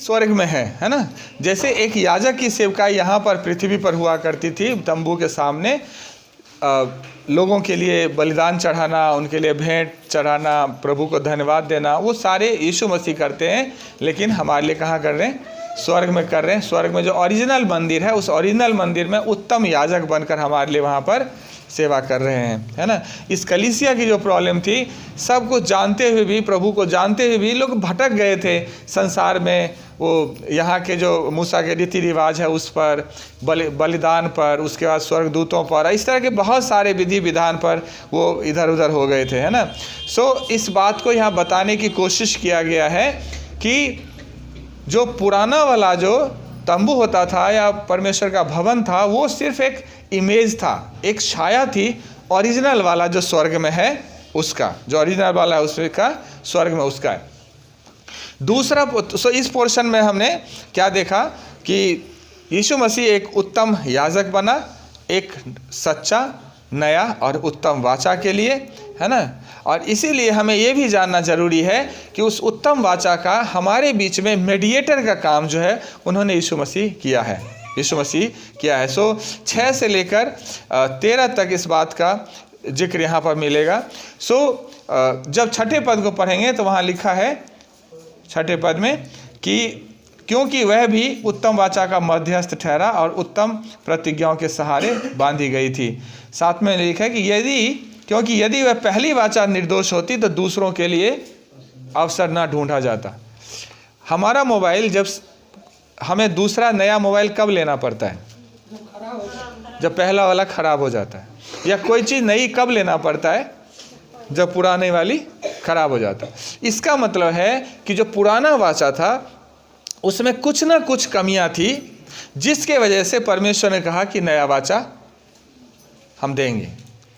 स्वर्ग में है ना। जैसे एक याजक की सेवकाई यहाँ पर पृथ्वी पर हुआ करती थी, तंबू के सामने लोगों के लिए बलिदान चढ़ाना, उनके लिए भेंट चढ़ाना, प्रभु को धन्यवाद देना, वो सारे यीशु मसीह करते हैं। लेकिन हमारे लिए कहाँ कर रहे हैं? स्वर्ग में कर रहे हैं। स्वर्ग में जो ओरिजिनल मंदिर है, उस ओरिजिनल मंदिर में उत्तम याजक बनकर हमारे लिए वहाँ पर सेवा कर रहे हैं, है ना। इस कलीसिया की जो प्रॉब्लम थी, सब कुछ जानते हुए भी, प्रभु को जानते हुए भी लोग भटक गए थे संसार में। वो यहाँ के जो मूसा के रीति रिवाज है उस पर, बलिदान पर, उसके बाद स्वर्गदूतों पर, इस तरह के बहुत सारे विधि विधान पर वो इधर उधर हो गए थे, है ना। सो इस बात को यहाँ बताने की कोशिश किया गया है कि जो पुराना वाला जो तंबू होता था या परमेश्वर का भवन था, वो सिर्फ एक इमेज था, एक छाया थी। ओरिजिनल वाला जो स्वर्ग में है उसका, जो ओरिजिनल वाला है उसका स्वर्ग में उसका है। दूसरा, सो इस पोर्शन में हमने क्या देखा कि यीशु मसीह एक उत्तम याजक बना, एक सच्चा, नया और उत्तम वाचा के लिए, है ना। और इसीलिए हमें ये भी जानना जरूरी है कि उस उत्तम वाचा का हमारे बीच में मीडिएटर का काम जो है उन्होंने यीशु मसीह किया है, यीशु मसीह किया है। सो 6 से लेकर 13 तक इस बात का जिक्र यहाँ पर मिलेगा। सो जब छठे पद को पढ़ेंगे तो वहाँ लिखा है छठे पद में कि क्योंकि वह भी उत्तम वाचा का मध्यस्थ ठहरा और उत्तम प्रतिज्ञाओं के सहारे बांधी गई थी। साथ में लिखा है कि क्योंकि यदि वह पहली वाचा निर्दोष होती तो दूसरों के लिए अवसर ना ढूंढा जाता। हमारा मोबाइल, जब हमें दूसरा नया मोबाइल कब लेना पड़ता है? जब पहला वाला खराब हो जाता है। या कोई चीज़ नई कब लेना पड़ता है? जब पुराने वाली खराब हो जाता है। इसका मतलब है कि जो पुराना वाचा था उसमें कुछ ना कुछ कमियां थी, जिसके वजह से परमेश्वर ने कहा कि नया वाचा हम देंगे।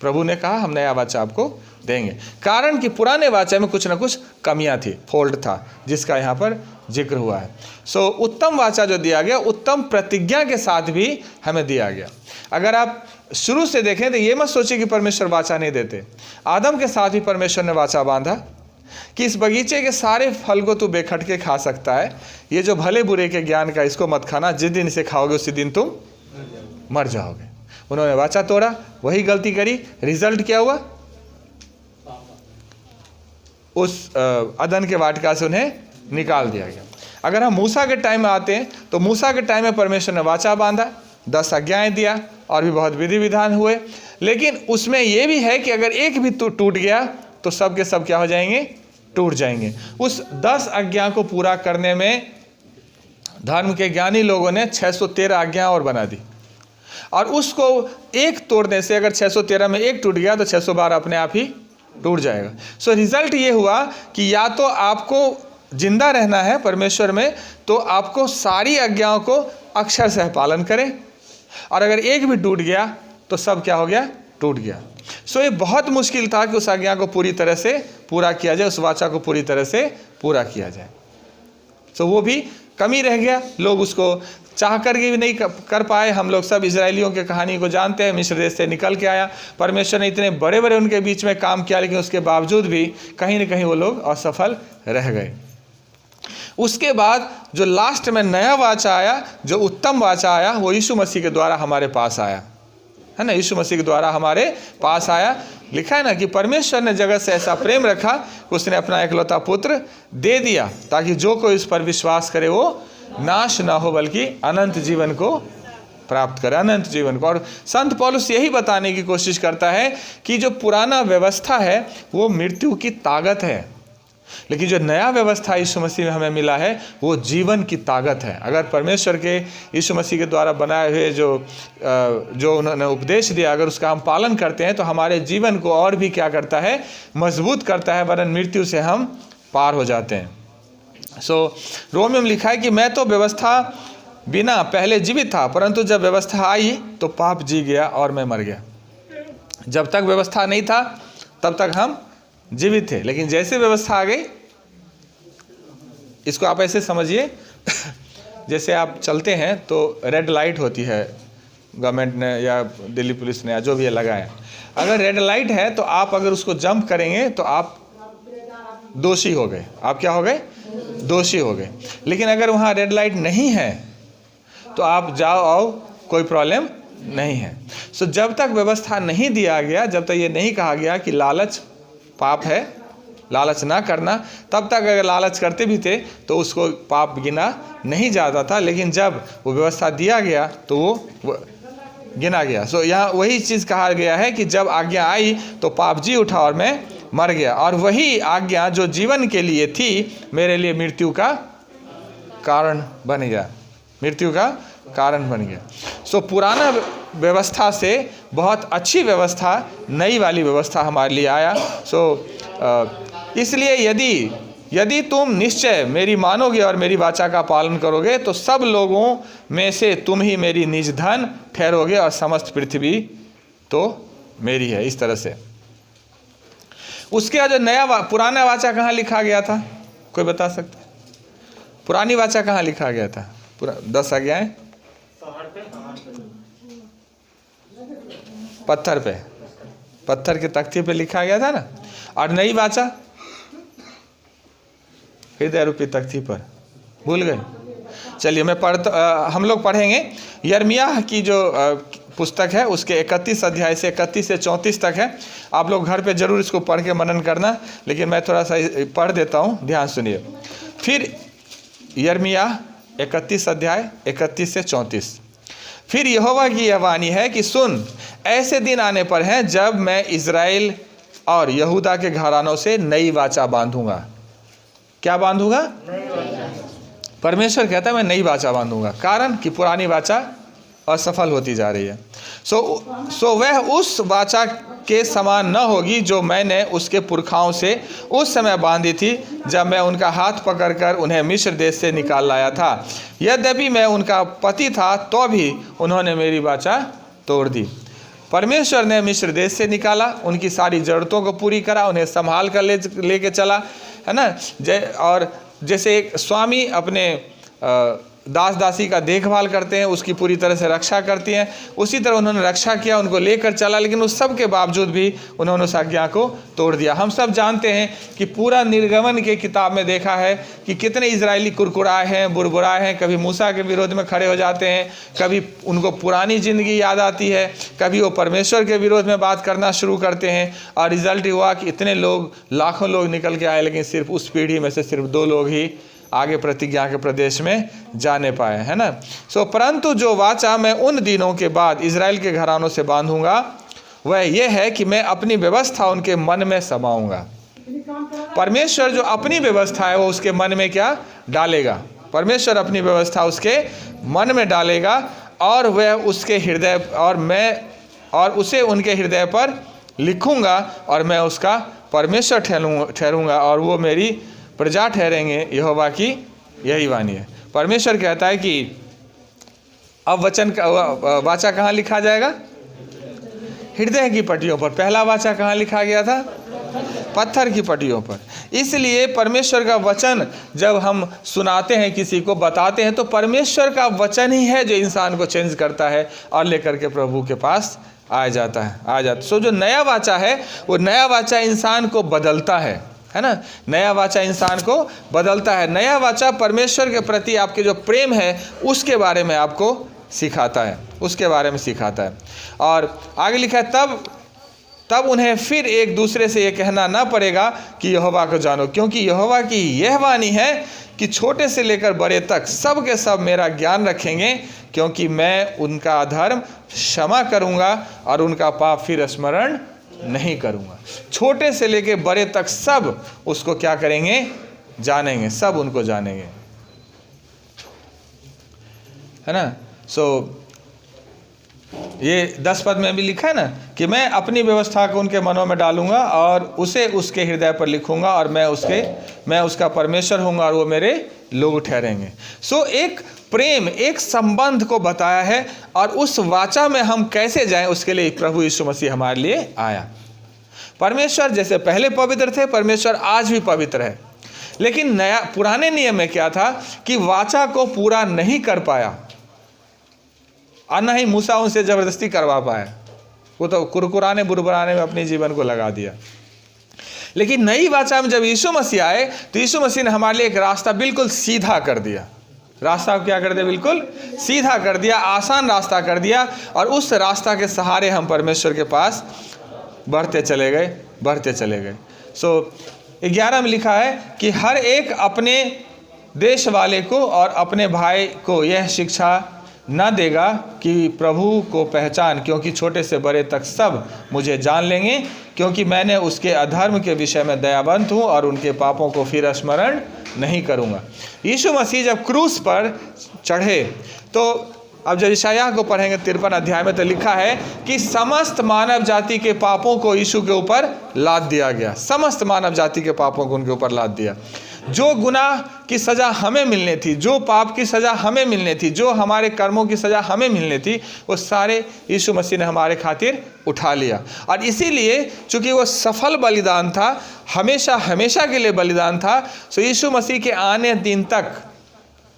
प्रभु ने कहा हम नया वाचा आपको देंगे, कारण कि पुराने वाचा में कुछ ना कुछ कमियां थी, फॉल्ट था, जिसका यहाँ पर जिक्र हुआ है। सो उत्तम वाचा जो दिया गया, उत्तम प्रतिज्ञा के साथ भी हमें दिया गया। अगर आप शुरू से देखें तो ये मत सोचिए कि परमेश्वर वाचा नहीं देते। आदम के साथ भी परमेश्वर ने वाचा बांधा कि इस बगीचे के सारे फल को तू बेखटके खा सकता है, ये जो भले बुरे के ज्ञान का इसको मत खाना, जिस दिन इसे खाओगे उसी दिन तुम मर जाओगे। उन्होंने वाचा तोड़ा, वही गलती करी, रिजल्ट क्या हुआ? उस अदन के वाटिका से उन्हें निकाल दिया गया। अगर हम मूसा के टाइम में आते हैं तो मूसा के टाइम में परमेश्वर ने वाचा बांधा, 10 आज्ञाएं दिया और भी बहुत विधि विधान हुए, लेकिन उसमें यह भी है कि अगर एक भी टूट गया तो सब के सब क्या हो जाएंगे? टूट जाएंगे। उस 10 आज्ञा को पूरा करने में धर्म के ज्ञानी लोगों ने 613 आज्ञा और बना दी, और उसको एक तोड़ने से अगर 613 में एक टूट गया तो 612 अपने आप ही टूट जाएगा। सो रिजल्ट ये हुआ कि या तो आपको जिंदा रहना है परमेश्वर में, तो आपको सारी आज्ञाओं को अक्षर से पालन करें, और अगर एक भी टूट गया तो सब क्या हो गया? टूट गया। सो ये बहुत मुश्किल था कि उस आज्ञा को पूरी तरह से पूरा किया जाए, उस वाचा को पूरी तरह से पूरा किया जाए। सो वो भी कमी रह गया, लोग उसको चाह करके भी नहीं कर पाए। हम लोग सब इजरायलियों की कहानी को जानते हैं, मिस्र देश से निकल के आया, परमेश्वर ने इतने बड़े बड़े उनके बीच में काम किया, लेकिन उसके बावजूद भी कहीं ना कहीं वो लोग असफल रह गए। उसके बाद जो लास्ट में नया वाचा आया, जो उत्तम वाचा आया, वो यीशु मसीह के द्वारा हमारे पास आया, है ना। यीशु मसीह के द्वारा हमारे पास आया। लिखा है ना कि परमेश्वर ने जगत से ऐसा प्रेम रखा कि उसने अपना एकलौता पुत्र दे दिया, ताकि जो कोई इस पर विश्वास करे वो नाश ना हो बल्कि अनंत जीवन को प्राप्त करे, अनंत जीवन को। और संत पौलुस यही बताने की कोशिश करता है कि जो पुराना व्यवस्था है वो मृत्यु की ताकत है, लेकिन जो नया व्यवस्था यीशु मसीह में हमें मिला है वो जीवन की ताकत है। अगर परमेश्वर के यीशु मसीह के द्वारा बनाए हुए जो उन्होंने उपदेश दिया, अगर उसका हम पालन करते हैं तो हमारे जीवन को और भी क्या करता है? मजबूत करता है, वरन मृत्यु से हम पार हो जाते हैं। सो रोमियो में लिखा है कि मैं तो व्यवस्था बिना पहले जीवित था, परंतु जब व्यवस्था आई तो पाप जी गया और मैं मर गया। जब तक व्यवस्था नहीं था तब तक हम जीवित थे, लेकिन जैसे व्यवस्था आ गई, इसको आप ऐसे समझिए जैसे आप चलते हैं तो रेड लाइट होती है, गवर्नमेंट ने या दिल्ली पुलिस ने या जो भी लगाया, अगर रेड लाइट है तो आप अगर उसको जंप करेंगे तो आप दोषी हो गए। आप क्या हो गए? दोषी हो गए। लेकिन अगर वहाँ रेड लाइट नहीं है तो आप जाओ आओ, कोई प्रॉब्लम नहीं है। सो जब तक व्यवस्था नहीं दिया गया, जब तक ये नहीं कहा गया कि लालच पाप है, लालच ना करना, तब तक अगर लालच करते भी थे तो उसको पाप गिना नहीं जाता था। लेकिन जब वो व्यवस्था दिया गया तो वो गिना गया। सो यहाँ वही चीज़ कहा गया है कि जब आज्ञा आई तो पाप जी उठा और मैं मर गया, और वही आज्ञा जो जीवन के लिए थी मेरे लिए मृत्यु का कारण बन गया, मृत्यु का कारण बन गया। सो पुराना व्यवस्था से बहुत अच्छी व्यवस्था, नई वाली व्यवस्था हमारे लिए आया। सो इसलिए यदि तुम निश्चय मेरी मानोगे और मेरी वाचा का पालन करोगे तो सब लोगों में से तुम ही मेरी निज धन ठहरोगे और समस्त पृथ्वी तो मेरी है। इस तरह से उसके बाद जो पुराना वाचा कहाँ लिखा गया था, कोई बता सकता है? पुरानी वाचा कहाँ लिखा गया था? पूरा 10 आज्ञाएं पत्थर के तख्ते पे लिखा गया था ना। और नई वाचा हृदय रूपी तख्ती पर, भूल गए? चलिए मैं हम लोग पढ़ेंगे। यिर्मयाह की जो पुस्तक है उसके 31 अध्याय से 31 से 34 तक है। आप लोग घर पे जरूर इसको पढ़ के मनन करना, लेकिन मैं थोड़ा सा पढ़ देता हूँ, ध्यान सुनिए। फिर यिर्मयाह 31 अध्याय 31 से 34। फिर यहोवा की यह वाणी है कि सुन, ऐसे दिन आने पर हैं जब मैं इज़राइल और यहूदा के घरानों से नई वाचा बांधूंगा। क्या बांधूंगा? परमेश्वर कहता है मैं नई वाचा बांधूंगा, कारण कि पुरानी वाचा असफल होती जा रही है। सो वह उस वाचा के समान न होगी जो मैंने उसके पुरखाओं से उस समय बांधी थी जब मैं उनका हाथ पकड़कर उन्हें मिस्र देश से निकाल लाया था। यद्यपि मैं उनका पति था तो भी उन्होंने मेरी वाचा तोड़ दी। परमेश्वर ने मिस्र देश से निकाला, उनकी सारी जरूरतों को पूरी करा, उन्हें संभाल कर लेके चला, है ना। और जैसे एक स्वामी अपने दास दासी का देखभाल करते हैं, उसकी पूरी तरह से रक्षा करती हैं, उसी तरह उन्होंने रक्षा किया, उनको लेकर चला। लेकिन उस सब के बावजूद भी उन्होंने उस आज्ञा को तोड़ दिया। हम सब जानते हैं कि पूरा निर्गमन के किताब में देखा है कि कितने इजरायली कुरकुराए हैं, बुरबुराए हैं, कभी मूसा के विरोध में खड़े हो जाते हैं, कभी उनको पुरानी ज़िंदगी याद आती है, कभी वो परमेश्वर के विरोध में बात करना शुरू करते हैं। और रिजल्ट हुआ कि इतने लोग, लाखों लोग निकल के आए, लेकिन सिर्फ उस पीढ़ी में से सिर्फ 2 लोग ही आगे प्रतिज्ञा के प्रदेश में जाने पाए, है ना। सो परंतु जो वाचा मैं उन दिनों के बाद इजराइल के घरानों से बांधूंगा वह यह है कि मैं अपनी व्यवस्था उनके मन में समाऊंगा। परमेश्वर जो अपनी व्यवस्था है वो उसके मन में क्या डालेगा? परमेश्वर अपनी व्यवस्था उसके मन में डालेगा और वह उसके हृदय और उसे उनके हृदय पर लिखूंगा और मैं उसका परमेश्वर ठहरूंगा और वो मेरी प्रजा ठहरेंगे। यहोवा की यही वाणी है। परमेश्वर कहता है कि अब वचन का वाचा कहाँ लिखा जाएगा? हृदय की पट्टियों पर। पहला वाचा कहाँ लिखा गया था? पत्थर की पट्टियों पर। इसलिए परमेश्वर का वचन जब हम सुनाते हैं, किसी को बताते हैं, तो परमेश्वर का वचन ही है जो इंसान को चेंज करता है और लेकर के प्रभु के पास आ जाता। सो जो नया वाचा है वो नया वाचा इंसान को बदलता है ना। नया वाचा इंसान को बदलता है। नया वाचा परमेश्वर के प्रति आपके जो प्रेम है उसके बारे में आपको सिखाता है, उसके बारे में सिखाता है। और आगे लिखा है तब उन्हें फिर एक दूसरे से ये कहना ना पड़ेगा कि यहोवा को जानो, क्योंकि यहोवा की यह वाणी है कि छोटे से लेकर बड़े तक सब के सब मेरा ज्ञान रखेंगे, क्योंकि मैं उनका अधर्म क्षमा करूँगा और उनका पाप फिर स्मरण नहीं करूँगा। छोटे से लेकर बड़े तक सब उसको क्या करेंगे? जानेंगे, सब उनको जानेंगे, है ना। सो ये 10 पद में भी लिखा है ना कि मैं अपनी व्यवस्था को उनके मनों में डालूंगा और उसे उसके हृदय पर लिखूंगा और मैं उसका परमेश्वर होऊंगा और वो मेरे लोग ठहरेंगे। सो एक प्रेम, एक संबंध को बताया है और उस वाचा में हम कैसे जाएं उसके लिए प्रभु यीशु मसीह हमारे लिए आया। परमेश्वर जैसे पहले पवित्र थे, परमेश्वर आज भी पवित्र है। लेकिन पुराने नियम में क्या था कि वाचा को पूरा नहीं कर पाया और न ही मूसा उनसे जबरदस्ती करवा पाया। वो तो कुरकुराने बुरबुराने में अपने जीवन को लगा दिया। लेकिन नई वाचा में जब यीशु मसीह आए तो यीशु मसीह ने हमारे लिए एक रास्ता बिल्कुल सीधा कर दिया। रास्ता क्या कर दिया? बिल्कुल सीधा कर दिया, आसान रास्ता कर दिया। और उस रास्ता के सहारे हम परमेश्वर के पास बढ़ते चले गए। सो 11 में लिखा है कि हर एक अपने देश वाले को और अपने भाई को यह शिक्षा न देगा कि प्रभु को पहचान, क्योंकि छोटे से बड़े तक सब मुझे जान लेंगे, क्योंकि मैंने उसके अधर्म के विषय में दयावंत हूँ और उनके पापों को फिर स्मरण नहीं करूँगा। यीशु मसीह जब क्रूस पर चढ़े तो अब जब यशायाह को पढ़ेंगे 53 अध्याय में तो लिखा है कि समस्त मानव जाति के पापों को यीशु के ऊपर लाद दिया गया। समस्त मानव जाति के पापों को उनके ऊपर लाद दिया। जो गुनाह की सज़ा हमें मिलनी थी, जो पाप की सज़ा हमें मिलनी थी, जो हमारे कर्मों की सज़ा हमें मिलनी थी, वो सारे यीशु मसीह ने हमारे खातिर उठा लिया। और इसीलिए चूँकि वो सफल बलिदान था, हमेशा के लिए बलिदान था, सो यीशु मसीह के आने दिन तक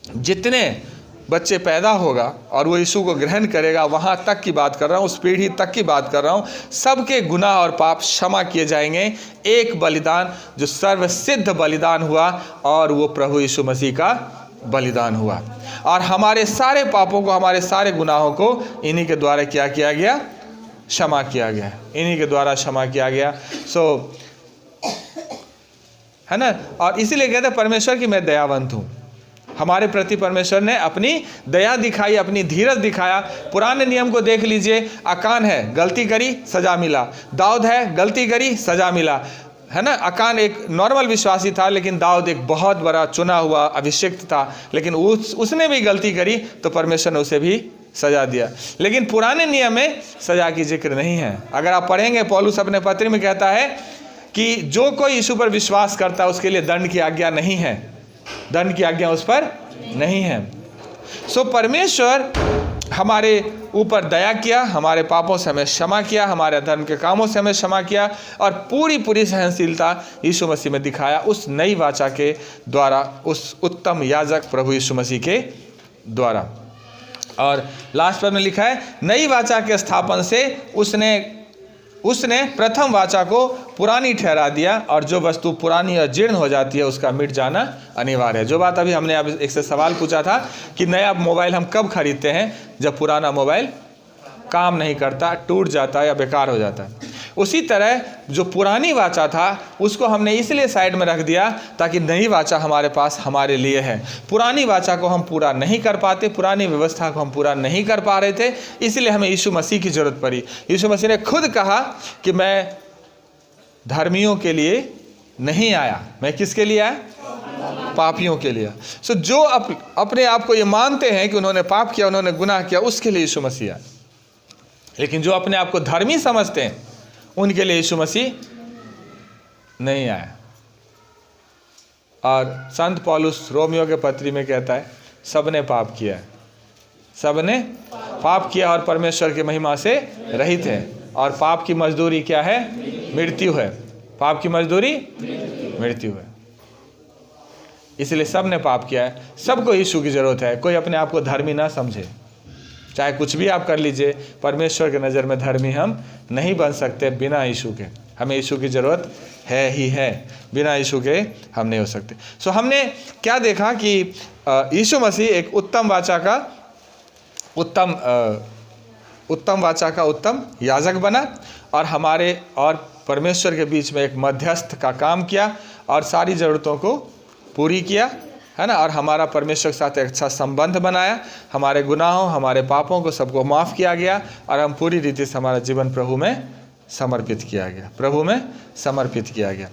जितने बच्चे पैदा होगा और वो यीशु को ग्रहण करेगा, वहाँ तक की बात कर रहा हूँ, उस पीढ़ी तक की बात कर रहा हूँ, सबके गुनाह और पाप क्षमा किए जाएंगे। एक बलिदान जो सर्वसिद्ध बलिदान हुआ और वो प्रभु यीशु मसीह का बलिदान हुआ। और हमारे सारे पापों को, हमारे सारे गुनाहों को इन्हीं के द्वारा क्या किया गया? क्षमा किया गया। इन्हीं के द्वारा क्षमा किया गया। सो है ना। और इसीलिए कहते हैं परमेश्वर की मैं दयावंत हूँ। हमारे प्रति परमेश्वर ने अपनी दया दिखाई, अपनी धीरज दिखाया। पुराने नियम को देख लीजिए, अकान है, गलती करी, सजा मिला। दाऊद है, गलती करी, सजा मिला, है ना। अकान एक नॉर्मल विश्वासी था, लेकिन दाऊद एक बहुत बड़ा चुना हुआ अभिषिक्त था, लेकिन उसने भी गलती करी तो परमेश्वर ने उसे भी सजा दिया। लेकिन पुराने नियम में सजा की जिक्र नहीं है। अगर आप पढ़ेंगे, पौलुस अपने पत्र में कहता है कि जो कोई यीशु पर विश्वास करता है उसके लिए दंड की आज्ञा नहीं है, दंड की आज्ञा उस पर नहीं है। सो परमेश्वर हमारे ऊपर दया किया, हमारे पापों से हमें क्षमा किया, हमारे अधर्म के कामों से हमें क्षमा किया, और पूरी सहनशीलता यीशु मसीह में दिखाया उस नई वाचा के द्वारा, उस उत्तम याजक प्रभु यीशु मसीह के द्वारा। और लास्ट पद में लिखा है, नई वाचा के स्थापन से उसने प्रथम वाचा को पुरानी ठहरा दिया, और जो वस्तु पुरानी और जीर्ण हो जाती है उसका मिट जाना अनिवार्य है। जो बात अभी हमने अब एक से सवाल पूछा था कि नया मोबाइल हम कब खरीदते हैं? जब पुराना मोबाइल काम नहीं करता, टूट जाता है या बेकार हो जाता है। उसी तरह जो पुरानी वाचा था उसको हमने इसलिए साइड में रख दिया ताकि नई वाचा हमारे पास हमारे लिए है। पुरानी वाचा को हम पूरा नहीं कर पाते, पुरानी व्यवस्था को हम पूरा नहीं कर पा रहे थे, इसलिए हमें यीशु मसीह की ज़रूरत पड़ी। यीशु मसीह ने खुद कहा कि मैं धर्मियों के लिए नहीं आया, मैं किसके लिए आया? पापियों के लिए। सो जो अपने आप को ये मानते हैं कि उन्होंने पाप किया, उन्होंने गुनाह किया, उसके लिए यीशु मसीह आया। लेकिन जो अपने आप को धर्मी समझते हैं उनके लिए यीशु मसीह नहीं आया। और संत पौलुस रोमियो के पत्री में कहता है, सबने पाप किया है, सबने पाप किया और परमेश्वर की महिमा से रहित है, और पाप की मजदूरी क्या है? मृत्यु है। पाप की मजदूरी मृत्यु है। इसलिए सबने पाप किया है, सबको यीशु की ज़रूरत है। कोई अपने आप को धर्मी ना समझे, चाहे कुछ भी आप कर लीजिए, परमेश्वर के नज़र में धर्मी हम नहीं बन सकते बिना यीशु के। हमें यीशु की ज़रूरत है ही है, बिना यीशु के हम नहीं हो सकते। सो हमने क्या देखा कि यीशु मसीह एक उत्तम वाचा का उत्तम याजक बना, और हमारे और परमेश्वर के बीच में एक मध्यस्थ का काम किया, और सारी ज़रूरतों को पूरी किया, है ना। और हमारा परमेश्वर के साथ एक अच्छा संबंध बनाया, हमारे गुनाहों, हमारे पापों को सबको माफ़ किया गया, और हम पूरी रीति से हमारा जीवन प्रभु में समर्पित किया गया।